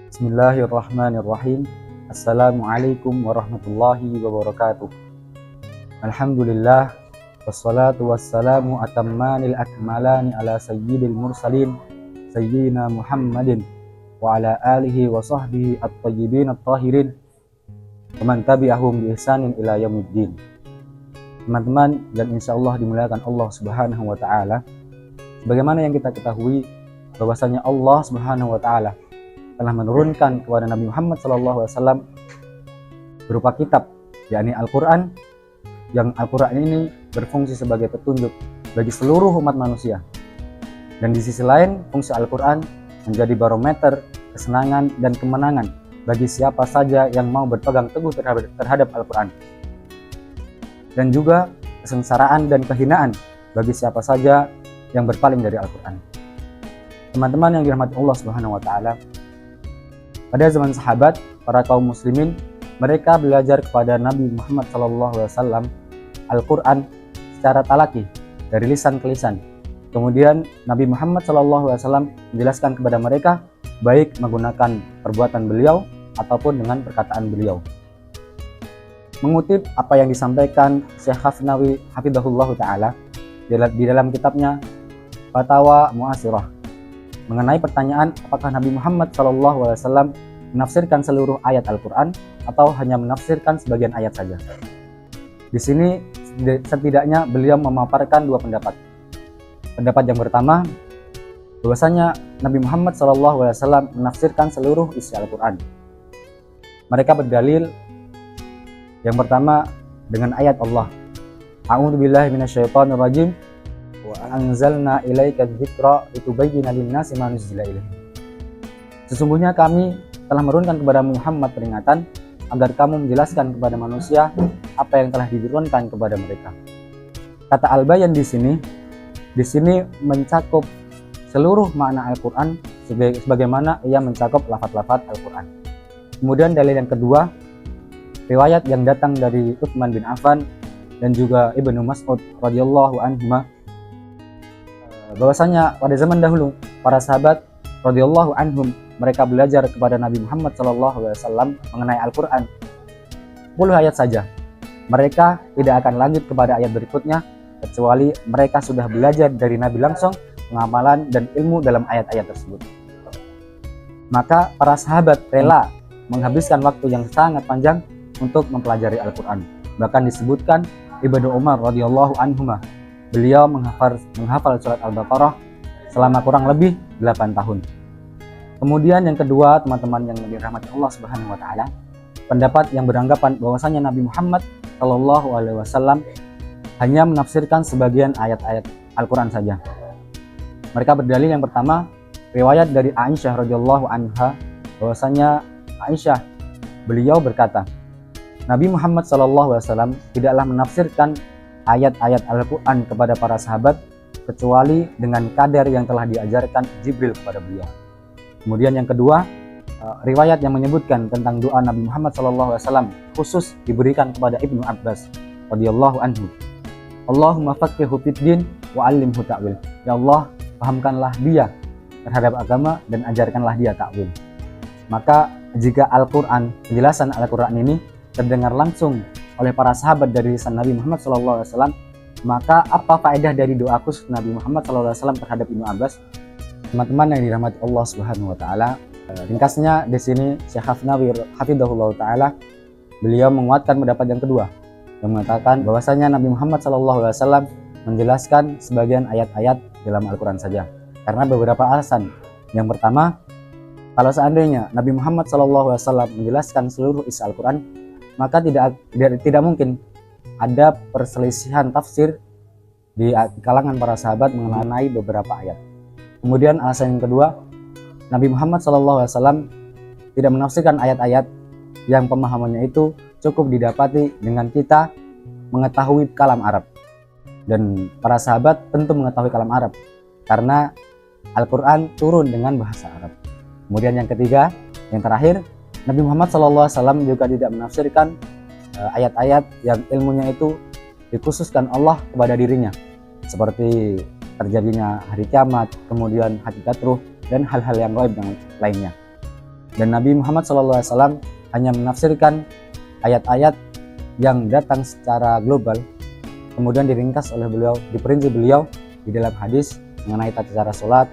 Bismillahirrahmanirrahim. Assalamualaikum warahmatullahi wabarakatuh. Alhamdulillah, wassalatu wassalamu atammanil akmalani ala sayyidil mursalin sayyidina Muhammadin wa ala alihi wa sahbihi at-tayyibin at-tahirin wa man tabi'ahum bi ihsanin ila yaumiddin. Teman-teman dan insyaallah dimuliakan Allah Subhanahu wa taala. Sebagaimana yang kita ketahui bahwasanya Allah Subhanahu wa taala telah menurunkan kepada Nabi Muhammad SAW berupa kitab, yakni Al-Quran, yang Al-Quran ini berfungsi sebagai petunjuk bagi seluruh umat manusia. Dan di sisi lain, fungsi Al-Quran menjadi barometer kesenangan dan kemenangan bagi siapa saja yang mau berpegang teguh terhadap Al-Quran. Dan juga kesengsaraan dan kehinaan bagi siapa saja yang berpaling dari Al-Quran. Teman-teman yang dirahmati Allah Subhanahu wa taala, pada zaman sahabat, para kaum muslimin, mereka belajar kepada Nabi Muhammad SAW Al-Quran secara talaki, dari lisan ke lisan. Kemudian Nabi Muhammad SAW menjelaskan kepada mereka, baik menggunakan perbuatan beliau ataupun dengan perkataan beliau. Mengutip apa yang disampaikan Syekh Hafnawi Hafidhahullah Ta'ala di dalam kitabnya Fatawa Mu'asirah, mengenai pertanyaan apakah Nabi Muhammad SAW menafsirkan seluruh ayat Al-Quran atau hanya menafsirkan sebagian ayat saja. Di sini setidaknya beliau memaparkan dua pendapat. Pendapat yang pertama, bahwasanya Nabi Muhammad SAW menafsirkan seluruh isi Al-Quran. Mereka berdalil yang pertama dengan ayat Allah, A'udzubillahi minasyaitonirrajim, wa anzalna ilaika dzikra litubayyana lin-nasi ma nuzila ilaihim. Sesungguhnya kami telah menurunkan kepada Muhammad peringatan agar kamu menjelaskan kepada manusia apa yang telah diturunkan kepada mereka. Kata Al-Bayan di sini mencakup seluruh makna Al-Quran sebagaimana ia mencakup lafaz-lafaz Al-Quran. Kemudian dalil yang kedua, riwayat yang datang dari Utsman bin Affan dan juga Ibnu Mas'ud radhiyallahu anhuma, bahwasanya pada zaman dahulu para sahabat radhiyallahu anhum mereka belajar kepada Nabi Muhammad SAW mengenai Al-Quran 10 ayat saja. Mereka tidak akan lanjut kepada ayat berikutnya kecuali mereka sudah belajar dari Nabi langsung pengamalan dan ilmu dalam ayat-ayat tersebut. Maka para sahabat rela menghabiskan waktu yang sangat panjang untuk mempelajari Al-Quran. Bahkan disebutkan Ibnu Umar radhiyallahu anhuma, beliau menghafal surat Al-Baqarah selama kurang lebih 8 tahun. Kemudian yang kedua, teman-teman yang dirahmati Allah Subhanahu wa taala, pendapat yang beranggapan bahwasanya Nabi Muhammad sallallahu alaihi wasallam hanya menafsirkan sebagian ayat-ayat Al-Quran saja. Mereka berdalil yang pertama, riwayat dari Aisyah radhiyallahu anha, bahwasanya Aisyah beliau berkata, Nabi Muhammad SAW tidaklah menafsirkan ayat-ayat Al-Quran kepada para sahabat kecuali dengan kadar yang telah diajarkan Jibril kepada beliau. Kemudian yang kedua, riwayat yang menyebutkan tentang doa Nabi Muhammad SAW khusus diberikan kepada Ibnu Abbas radhiyallahu anhu. Allahumma faqihhu fid din wa 'allimhu ta'wil. Ya Allah, pahamkanlah dia terhadap agama dan ajarkanlah dia ta'wil. Maka jika Al-Quran, penjelasan Al-Quran ini terdengar langsung oleh para sahabat dari lisan Nabi Muhammad SAW, maka apa faedah dari doa khusus Nabi Muhammad SAW terhadap Ibnu Abbas? Teman-teman yang dirahmati Allah Subhanahu wa taala, ringkasnya di sini Syekh Hafnawi Hafidhahullah taala beliau menguatkan pendapat yang kedua yang mengatakan bahwasanya Nabi Muhammad SAW menjelaskan sebagian ayat-ayat dalam Al-Quran saja karena beberapa alasan. Yang pertama, kalau seandainya Nabi Muhammad SAW menjelaskan seluruh isi Al-Quran, maka tidak mungkin ada perselisihan tafsir di kalangan para sahabat mengenai beberapa ayat. Kemudian alasan yang kedua, Nabi Muhammad SAW tidak menafsirkan ayat-ayat yang pemahamannya itu cukup didapati dengan kita mengetahui kalam Arab. Dan para sahabat tentu mengetahui kalam Arab karena Al-Quran turun dengan bahasa Arab. Kemudian yang ketiga, yang terakhir, Nabi Muhammad SAW juga tidak menafsirkan ayat-ayat yang ilmunya itu dikhususkan Allah kepada dirinya, seperti terjadinya hari kiamat, kemudian hakikat ruh, dan hal-hal yang gaib yang lainnya. Dan Nabi Muhammad SAW hanya menafsirkan ayat-ayat yang datang secara global, kemudian diringkas oleh beliau, diperinci beliau di dalam hadis mengenai tata cara sholat,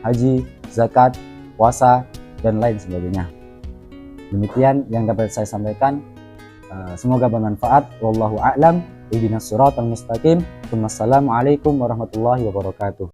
haji, zakat, puasa, dan lain sebagainya. Demikian yang dapat saya sampaikan. Semoga bermanfaat. Wallahu a'lam. Ihdinas siratal mustaqim. Wassalamualaikum warahmatullahi wabarakatuh.